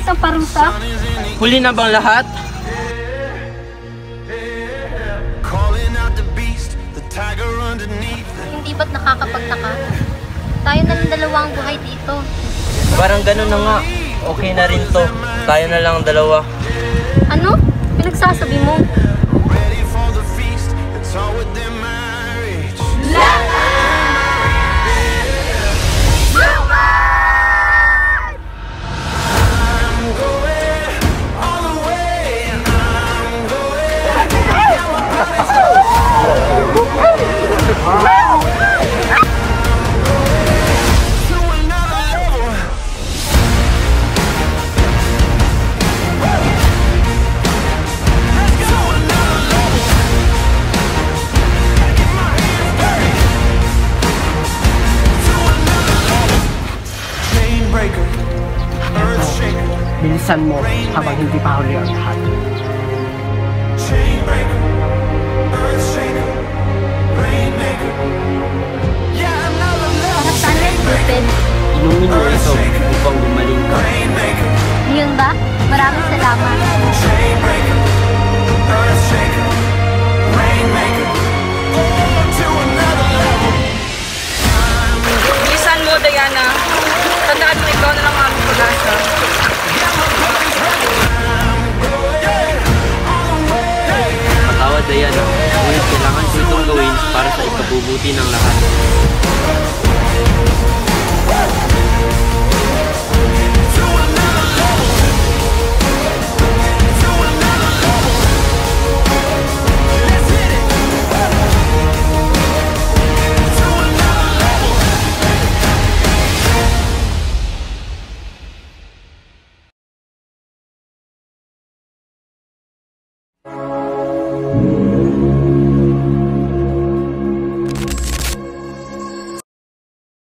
isang parusa? Huli na bang lahat? Hindi ba't nakakapagtaka? Tayo na lang dalawa ang buhay dito. Parang ganun na nga. Okay na rin to. Tayo na lang dalawa. Ano? Pinagsasabi mo? Bilisan mo habang hindi pa huli ang lahat. Para saan yan, Cupid? Inumin mo ito upang gumaling ka. Yun ba? Maraming salamat. Bilisan mo, Diana. Tandaan mo, ikaw na lang ang aming pag-asa. Patawad, Diana. Ngunit kailangan ko itong gawin para sa ikabubuti ng lahat.